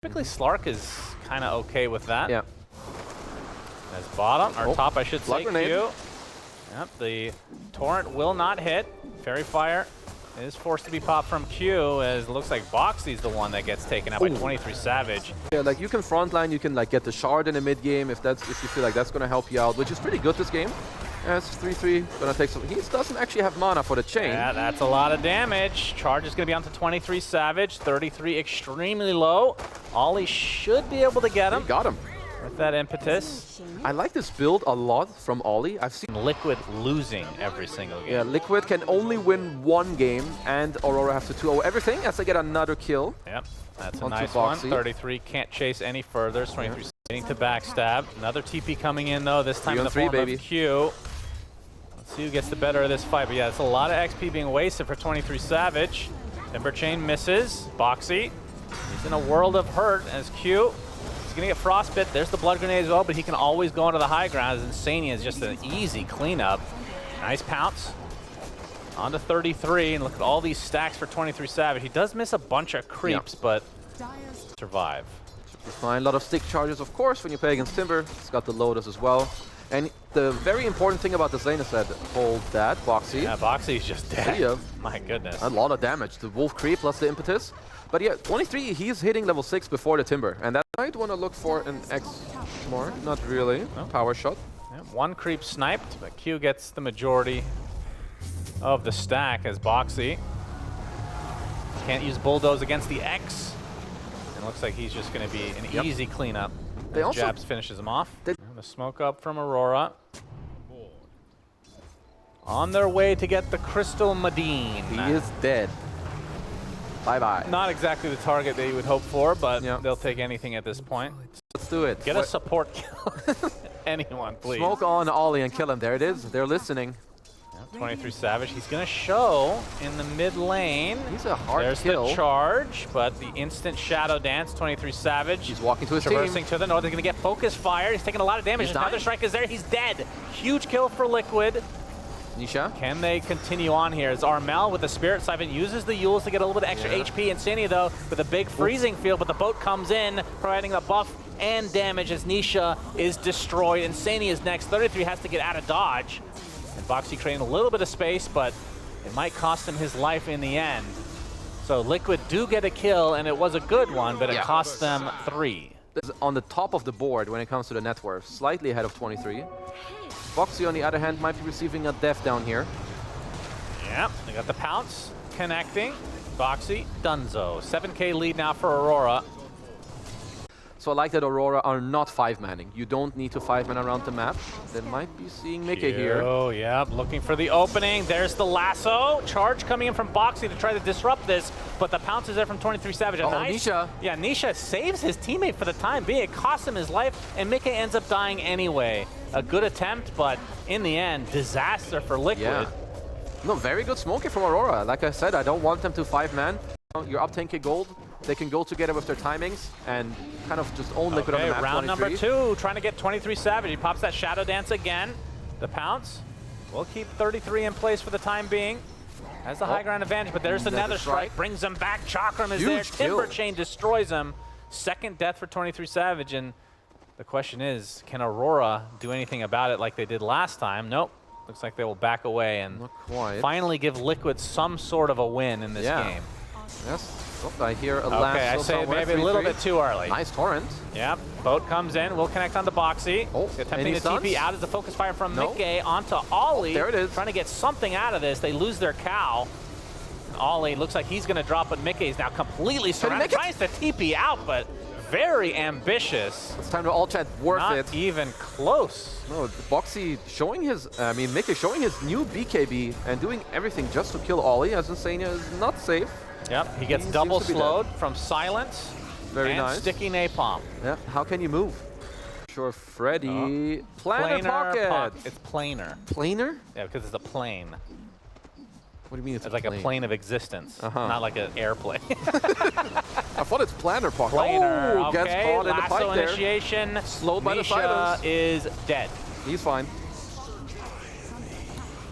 Typically, Slark is kind of okay with that. Yeah. As bottom, or top, I should say, Q. Grenade. Yep, the Torrent will not hit. Fairy Fire is forced to be popped from Q, as it looks like Boxy's the one that gets taken out by 23 Savage. Yeah, like you can frontline, you can like get the shard in the mid game if you feel like that's gonna help you out, which is pretty good this game. As 3-3 gonna take some. He doesn't actually have mana for the chain. Yeah, that's a lot of damage. Charge is gonna be on to 23 Savage, 33 extremely low. Ollie should be able to get him. He got him. With that impetus. I like this build a lot from Ollie. I've seen Liquid losing every single game. Yeah, Liquid can only win one game, and Aurora have to 2-0 everything as they get another kill. Yep, that's a Onto nice one. Boxy. 33 can't chase any further. 23 getting to backstab. Another TP coming in though, this time in the form of Q. Let's see who gets the better of this fight. But yeah, it's a lot of XP being wasted for 23 Savage. Timber Chain misses. Boxy, he's in a world of hurt as Q. He's gonna get Frostbit. There's the Blood Grenade as well, but he can always go into the high ground. As Insania is just an easy cleanup. Nice pounce. On to 33, and look at all these stacks for 23 Savage. He does miss a bunch of creeps, but survive. Should be fine. A lot of stick charges, of course, when you play against Timber. It's got the Lotus as well. And the very important thing about the Zane is that hold that, Boxy. Yeah, Boxy's just dead. Yeah. My goodness. A lot of damage. The Wolf Creep plus the impetus. But yeah, 23, he's hitting level 6 before the Timber. And that might want to look for an X more. Not really. No. Power shot. Yeah, one creep sniped, but Q gets the majority of the stack as Boxy can't use Bulldoze against the X. And looks like he's just going to be an easy cleanup. They also Jabs finishes him off. The smoke up from Aurora. On their way to get the Crystal Medine. He is dead. Bye-bye. Not exactly the target that you would hope for, but they'll take anything at this point. Let's do it. Get a support kill. Anyone, please. Smoke on Ollie and kill him. There it is. They're listening. 23 Savage. He's going to show in the mid lane. He's a hard There's kill. the charge, but the instant Shadow Dance, 23 Savage. He's walking to his traversing team. to the north. They're going to get Focus Fire. He's taking a lot of damage. Another strike is there. He's dead. Huge kill for Liquid. Nisha. Can they continue on here? As Armel with the Spirit Siphon uses the Yules to get a little bit of extra HP. Insania though with a big freezing field, but the boat comes in, providing the buff and damage as Nisha is destroyed. Insania is next. 33 has to get out of dodge. And Boxy creating a little bit of space, but it might cost him his life in the end. So Liquid do get a kill, and it was a good one, but it cost them 3. On the top of the board when it comes to the net worth, slightly ahead of 23. Boxy, on the other hand, might be receiving a death down here. Yep, they got the pounce connecting. Boxy, Dunzo. 7K lead now for Aurora. So I like that Aurora are not 5-manning. You don't need to 5-man around the map. They might be seeing Mickey here. Oh, yeah, looking for the opening. There's the lasso. Charge coming in from Boxy to try to disrupt this, but the pounce is there from 23 Savage. Nisha. Yeah, Nisha saves his teammate for the time being. It costs him his life, and Mickey ends up dying anyway. A good attempt, but in the end, disaster for Liquid. Yeah. No, very good smoking from Aurora. Like I said, I don't want them to 5-man. You're up 10k gold. They can go together with their timings and kind of just own Liquid on the map. Round 23. number 2, trying to get 23 Savage. He pops that Shadow Dance again. The pounce will keep 33 in place for the time being. Has the high ground advantage, but there's another strike. Brings him back. Chakram is there. Timber Chain destroys him. Second death for 23 Savage, and the question is, can Aurora do anything about it like they did last time? Nope. Looks like they will back away and finally give Liquid some sort of a win in this game. Yes. Oh, I hear a lasso. Okay, I say maybe a little bit too early. Nice torrent. Yep. Boat comes in. We'll connect onto Boxy. Attempting to TP out as the focus fire from Mickey onto Ollie. There it is. Trying to get something out of this. They lose their cow. And Ollie looks like he's going to drop, but Mickey is now completely surrounded. Tries to TP out, but very ambitious. It's time to all chat worth it. Not even close. No, Boxy showing his, Mickey showing his new BKB and doing everything just to kill Ollie, as Insania is not safe. Yep, he gets double slowed from silence and sticky napalm. Yeah, how can you move? Sure, Freddy. Planar pocket. It's planar. Planar? Yeah, because it's a plane. What do you mean it's like a plane of existence, not like an airplane. I thought it's planar pocket. Planar, oh, gets caught in the lasso fight there. Initiation. Slowed by the Nisha silence. is dead. He's fine.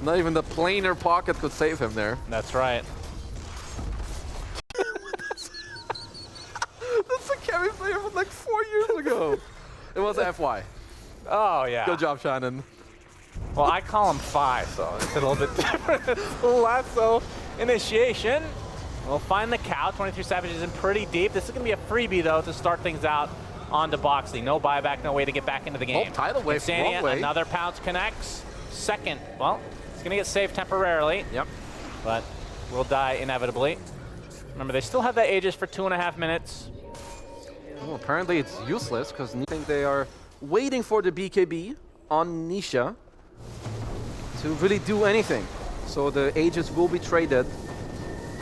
Not even the planar pocket could save him there. That's right. That's a carry It was FY. Oh, yeah. Good job, Shannon. Well, I call him Phi, so it's a little bit different. Lasso initiation. We'll find the cow. 23 Savage is in pretty deep. This is going to be a freebie, though, to start things out onto Boxy. No buyback, no way to get back into the game. Oh, tidal wave, wrong way. Another pounce connects. Second, well, it's going to get saved temporarily. Yep. But will die inevitably. Remember, they still have that Aegis for 2.5 minutes. Well, apparently it's useless, because I think they are waiting for the BKB on Nisha to really do anything. So the Aegis will be traded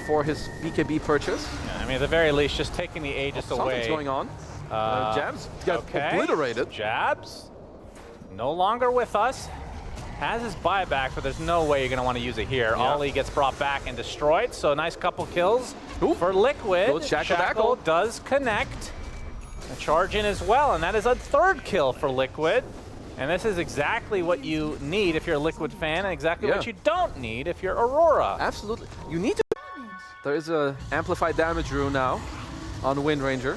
for his BKB purchase. Yeah, I mean, at the very least, just taking the Aegis away. Something's going on. Jabs got obliterated. Jabs, no longer with us. Has his buyback, but there's no way you're going to want to use it here. Yeah. Ollie gets brought back and destroyed, so a nice couple kills for Liquid. Good Shackle does connect. A charge in as well, and that is a third kill for Liquid. And this is exactly what you need if you're a Liquid fan, and exactly what you don't need if you're Aurora. Absolutely. You need to... There is a amplified damage rune now on Wind Ranger.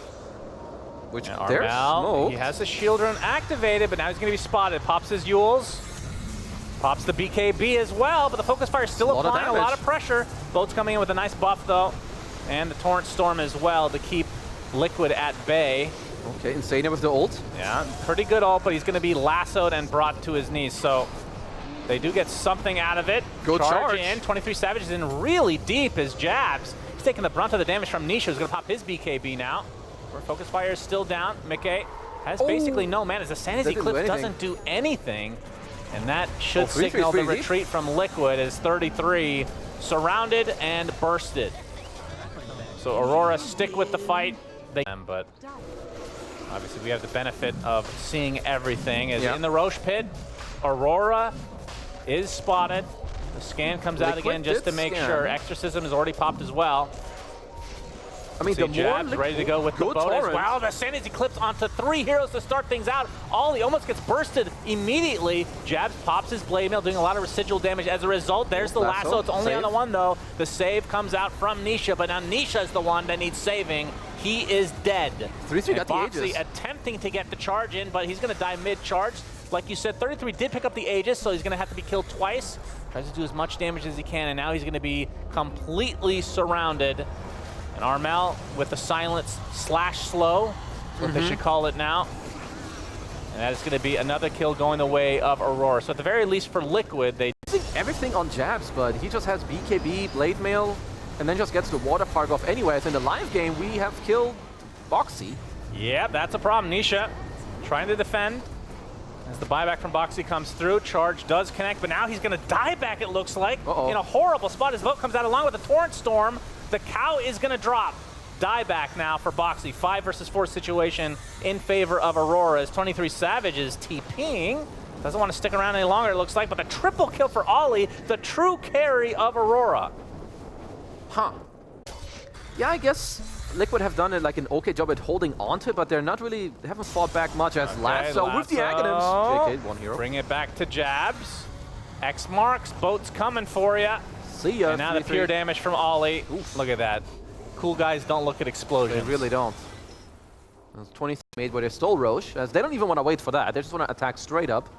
Which there's smoke. He has the shield rune activated, but now he's going to be spotted. Pops his Yules. Pops the BKB as well, but the Focus Fire is still applying a lot of pressure. Boat's coming in with a nice buff, though. And the Torrent Storm as well to keep Liquid at bay. Okay, Insania with the ult. Yeah, pretty good ult, but he's going to be lassoed and brought to his knees, so they do get something out of it. Good charge in. 23 Savage is in really deep as Jabs. He's taking the brunt of the damage from Nisha, who's going to pop his BKB now. Focus Fire is still down. Mickey has basically no mana. As the Sanity Eclipse doesn't do anything. And that should signal the retreat from Liquid as 33 surrounded and bursted. So Aurora stick with the fight. But obviously we have the benefit of seeing everything. As in the Roche pit, Aurora is spotted. The scan comes out again just to make sure. Exorcism is already popped as well. I mean, the Jabs ready to go with the boat as well. The Sanity Eclipse onto 3 heroes to start things out. Ollie almost gets bursted immediately. Jabs pops his Blade Mail, doing a lot of residual damage as a result. There's the lasso. It's only on the one, though. The save comes out from Nisha, but now Nisha is the one that needs saving. He is dead. 3-3 got the Aegis. Attempting to get the charge in, but he's going to die mid-charge. Like you said, 33 did pick up the Aegis, so he's going to have to be killed twice. Tries to do as much damage as he can, and now he's going to be completely surrounded. And Armel with the silence / slow, is what they should call it now. And that is going to be another kill going the way of Aurora. So at the very least for Liquid, they using everything on Jabs, but he just has BKB, Blade Mail, and then just gets the Water Park off anyways. In the live game, we have killed Boxy. Yeah, that's a problem. Nisha trying to defend. As the buyback from Boxy comes through, charge does connect, but now he's going to die back, it looks like, in a horrible spot. His boat comes out along with the Torrent Storm. The cow is going to drop. Die back now for Boxy. 5 versus 4 situation in favor of Aurora as 23 Savage is TPing. Doesn't want to stick around any longer, it looks like, but the triple kill for Ollie, the true carry of Aurora. Huh. Yeah, I guess Liquid have done like an okay job at holding onto it, but they're not really, they haven't fought back much as Lasso with the Aghanims. JK, 1 hero. Bring it back to Jabs. X marks, boat's coming for you. See ya. And now the pure damage from Ollie. Oof. Look at that. Cool guys don't look at explosions. They really don't. 23 made where they stole Roche, as they don't even want to wait for that. They just want to attack straight up.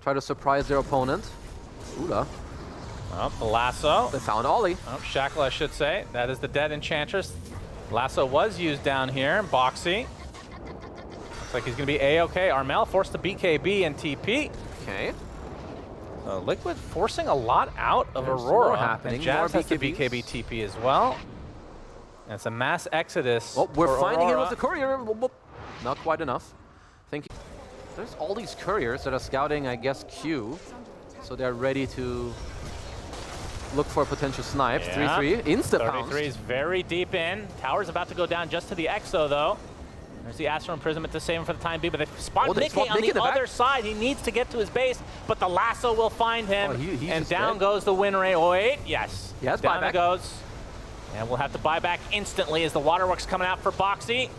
Try to surprise their opponent. Ula. Oh, the lasso. They found Ollie. Oh, Shackle, I should say. That is the dead Enchantress. Lasso was used down here. Boxy. Looks like he's going to be A-OK. Armel forced the BKB and TP. Okay. Liquid forcing a lot out of Aurora. Happening. And Jabs has the BKB TP as well. And it's a mass exodus. Oh, we're finding Aurora. him with the courier. Not quite enough. I think there's all these couriers that are scouting, I guess, Q. So they're ready to look for a potential snipe. 3-3. Insta-pounce. 33 is very deep in. Tower's about to go down just to the Exo, though. There's the Astral Imprisonment to save him for the time being, but they spot Mickey on the other side. He needs to get to his base, but the lasso will find him. And down goes the win rate. Oh, wait, yes. Yes, down it goes. And we'll have to buy back instantly as the Waterworks coming out for Boxy.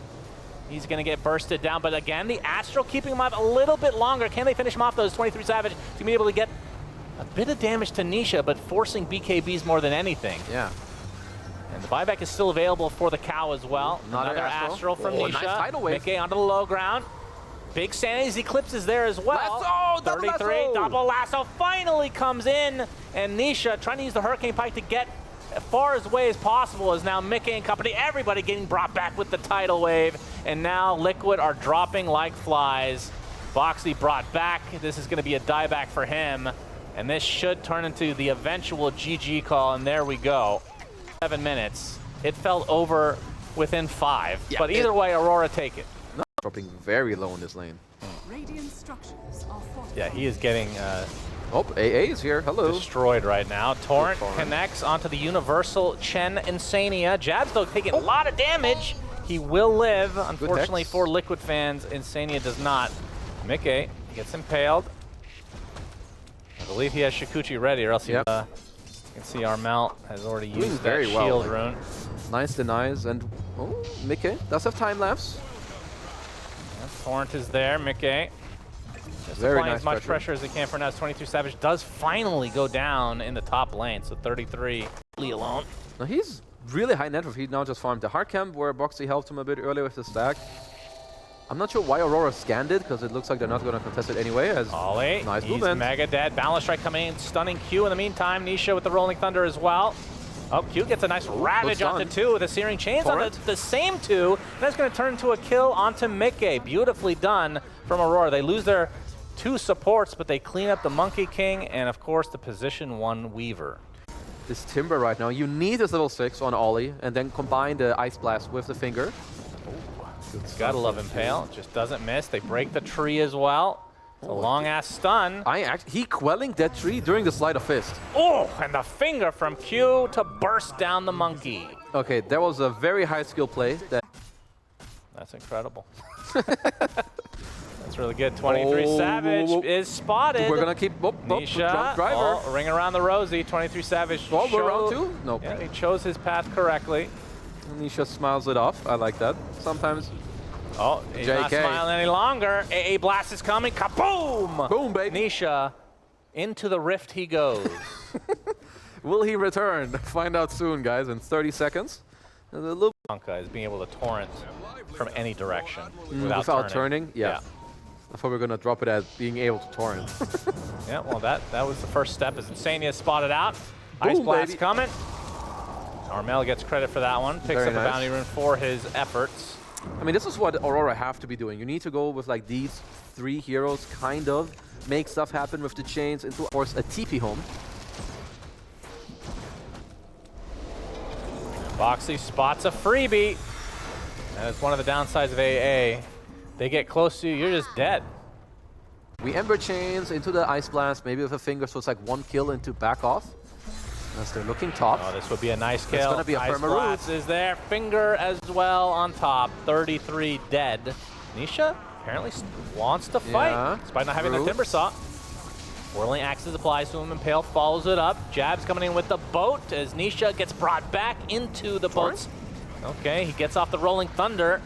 He's going to get bursted down, but again, the Astral keeping him out a little bit longer. Can they finish him off, those 23 Savage? He's going to be able to get a bit of damage to Nisha, but forcing BKBs more than anything. Yeah. And the buyback is still available for the cow as well. Another Astral from Nisha. Nice tidal wave. Mickey onto the low ground. Big Sanity's Eclipse is there as well. Lasso! Double 33, lasso! double lasso finally comes in, and Nisha trying to use the Hurricane Pike to get as far away as possible is now Mickey and company. Everybody getting brought back with the tidal wave, and now Liquid are dropping like flies. Boxy brought back. This is going to be a dieback for him, and this should turn into the eventual GG call, and there we go. 7 minutes. It felt over within 5, Yeah, but either way, Aurora take it. Dropping very low in this lane. Radiant structures are fortified. Yeah, he is getting Oh, AA is here. Hello. destroyed right now. Torrent Torrent. connects onto the Universal Chen Insania. Jab's though taking a lot of damage. He will live. Unfortunately hex. for Liquid fans, Insania does not. Mickey gets impaled. I believe he has Shikuchi ready, or else he, you can see Armel has already Doing used very that well, shield like- rune. Nice denies, and Mickey does have time lapse. Yeah, Torrent is there. Mickey just Very applying nice as much pressure. pressure as he can for now. 23 Savage does finally go down in the top lane, so 33 alone. Now he's really high net worth. He now just farmed the hard camp where Boxy helped him a bit earlier with the stack. I'm not sure why Aurora scanned it, because it looks like they're not going to contest it anyway. As Ollie, nice he's movement. mega dead. Balance strike coming in, stunning Q in the meantime. Nisha with the Rolling Thunder as well. Oh, Q gets a nice ravage good onto stun. 2 with the Searing Chains Torrent. on the same 2. That's going to turn into a kill onto Mickey. Beautifully done from Aurora. They lose their 2 supports, but they clean up the Monkey King and, of course, the position 1 Weaver. this Timber right now, you need this level 6 on Ollie, and then combine the Ice Blast with the finger. Gotta love Impale. Just doesn't miss. They break the tree as well. It's a long-ass stun. He quelling that tree during the Sleight of Fist. Oh, and the finger from Q to burst down the monkey. Okay, that was a very high skill play. That's incredible. That's really good. 23 Savage is spotted. We're gonna keep Nisha, drunk driver. oh, ring around the rosy. 23 Savage. Oh, we're round 2? No. Yeah, he chose his path correctly. Nisha smiles it off. I like that. Sometimes. Oh, he's not JK. smiling any longer. AA Blast is coming. Kaboom! Boom, baby. Nisha, into the rift he goes. Will he return? Find out soon, guys, in 30 seconds. A little Anka is being able to torrent from any direction without turning. Yeah. Yeah. I thought we were gonna drop it as being able to torrent. Yeah, well, that was the first step. As Insania is spotted out. Ice Boom, Blast baby. coming. Armel gets credit for that one. Picks Very up a nice. bounty rune for his efforts. I mean, this is what Aurora have to be doing. You need to go with like these 3 heroes, kind of make stuff happen with the chains into, of course, a TP home. Boxy spots a freebie. That is one of the downsides of AA. They get close to you, you're just dead. We Ember Chains into the Ice Blast, maybe with a finger, so it's like 1 kill into back off. As they're looking top. Oh, this would be a nice kill. It's gonna be a Ice perma Blast is there. Finger as well on top. 33 dead. Nisha apparently wants to fight, Yeah, despite not having the true. Timber Saw. Whirling Axes applies to him. Impale follows it up. Jab's coming in with the boat as Nisha gets brought back into the boats. Okay, he gets off the Rolling Thunder.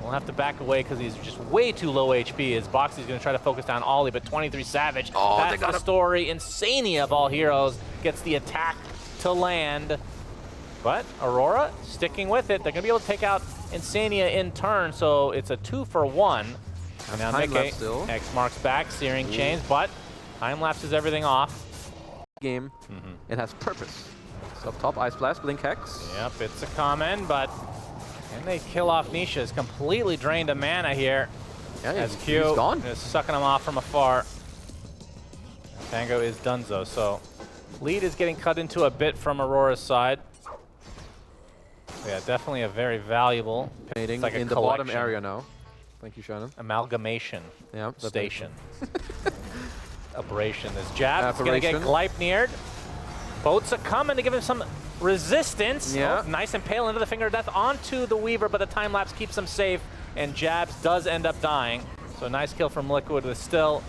We'll have to back away because he's just way too low HP as Boxy's going to try to focus down Ollie, but 23 Savage, Oh, they that's got the him. story. Insania of all heroes gets the attack to land. But Aurora sticking with it. They're going to be able to take out Insania in turn, so it's a 2-for-1. And now time Mickey, left still. X marks back, Searing Chains, but time lapses everything off. Game. It has purpose. So up top, Ice Blast, Blink Hex. Yep, it's a common, but can they kill off Nisha? Is completely drained of mana here. Yeah, As he's Q gone. is sucking him off from afar. Tango is donezo, so lead is getting cut into a bit from Aurora's side. Yeah, definitely a very valuable Painting like a in the bottom collection. area now. Thank you, Shannon. amalgamation Yeah, that station. Aberration. This jab is going to get Aberration. Gleipnired. Boats are coming to give him some resistance. Yeah. Oh, nice Impale into the Finger of Death onto the Weaver, but the time lapse keeps him safe, and Jabs does end up dying. So a nice kill from Liquid with still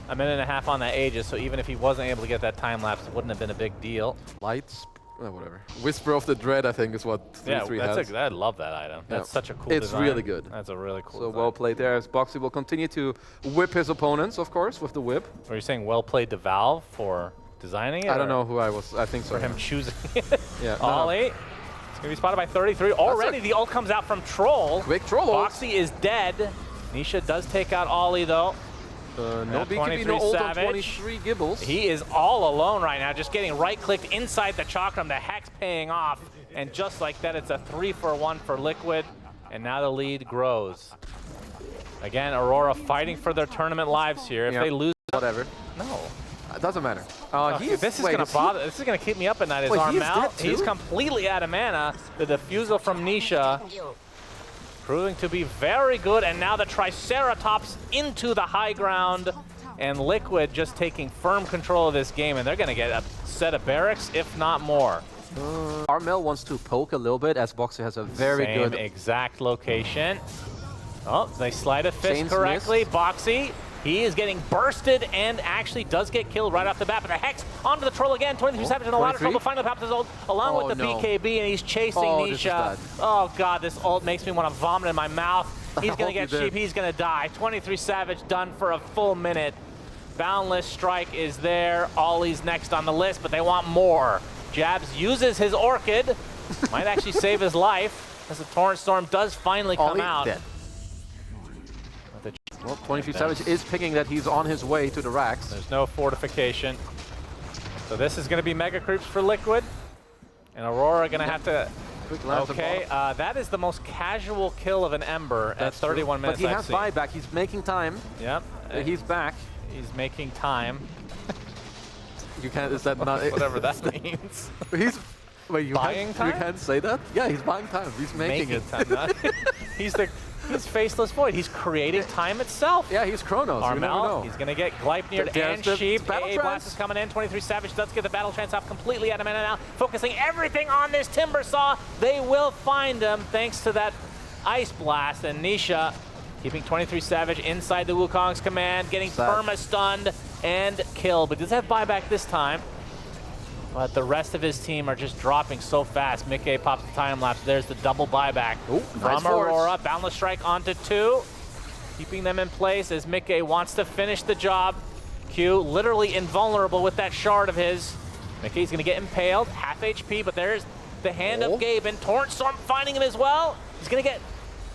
a minute and a half on that Aegis, so even if he wasn't able to get that time lapse, it wouldn't have been a big deal. Lights, whatever. Whisper of the Dread, I think, is what 3-3 has. I love that item. That's such a cool It's design. really good. That's a really cool So design. well played there, as Boxy will continue to whip his opponents, of course, with the whip. Are you saying well played to Valve for designing it? I don't or know who I was. I think so. For him choosing it? Yeah, no, Ollie. It's going to be spotted by 33. Already the ult comes out from Troll. Quick troll ult. Boxy is dead. Nisha does take out Ollie though. No BKB, no ult on 23 Gibbles. He is all alone right now, just getting right-clicked inside the Chakram. The Hex paying off. And just like that, it's a 3-for-1 for Liquid. And now the lead grows. Again, Aurora fighting for their tournament lives here. If they lose, whatever. no. It doesn't matter. This is gonna bother. This is gonna keep me up at night. Is Armel? He's completely out of mana. The defusal from Nisha proving to be very good, and now the Triceratops into the high ground, and Liquid just taking firm control of this game, and they're gonna get a set of barracks, if not more. Armel wants to poke a little bit, as Boxer has a very good exact location. Oh, they slide a fist correctly. Boxy, he is getting bursted and actually does get killed right off the bat. But the Hex onto the Troll again. 23 Savage in a lot of trouble. Finally pops his ult along with the BKB, and he's chasing Nisha. Oh god, this ult makes me want to vomit in my mouth. He's gonna get sheep. He's gonna die. 23 Savage done for a full minute. Boundless Strike is there. Ollie's next on the list, but they want more. Jabs uses his Orchid. Might actually save his life as the Torrent Storm does finally come out. Dead. Well, 23 Savage is picking that he's on his way to the racks. There's no fortification. So this is going to be Mega Creeps for Liquid. And Aurora going to have to... Okay, that is the most casual kill of an Ember at 31 minutes. But he has buyback. He's making time. Yep. He's back. He's making time. You can't... Is that not... Whatever that means. He's... Wait, you buying time? You can't say that? Yeah, he's buying time. He's making it. Time, He's Faceless Void. He's creating time itself. Yeah, he's Chronos. Armel, he's going to get Gleipnir and Sheep. AA Blast is coming in. 23 Savage does get the Battle Trance off completely out of mana now. Focusing everything on this Timber Saw. They will find him thanks to that Ice Blast. And Nisha keeping 23 Savage inside the Wukong's command, getting perma-stunned and killed. But does have buyback this time. But the rest of his team are just dropping so fast. Mickey pops the time lapse. There's the double buyback from Aurora. Boundless Strike onto 2. Keeping them in place as Mickey wants to finish the job. Q literally invulnerable with that shard of his. Mickey's going to get impaled. Half HP, but there's the hand of Gaben. Torrent Storm finding him as well. He's going to get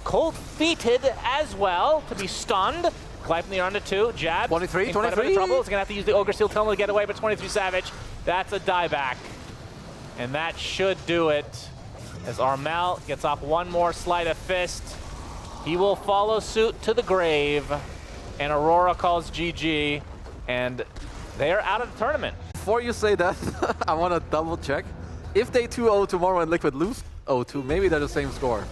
cold-feeted as well to be stunned. Gleipnir onto 2. Jab. 23. Trouble. He's going to have to use the Ogre Steel Tunnel to get away, but 23 Savage. That's a dieback. And that should do it. As Armel gets off one more Sleight of Fist. He will follow suit to the grave. And Aurora calls GG. And they are out of the tournament. Before you say that, I want to double check. If they 2-0 tomorrow and Liquid lose 0-2, maybe they're the same score.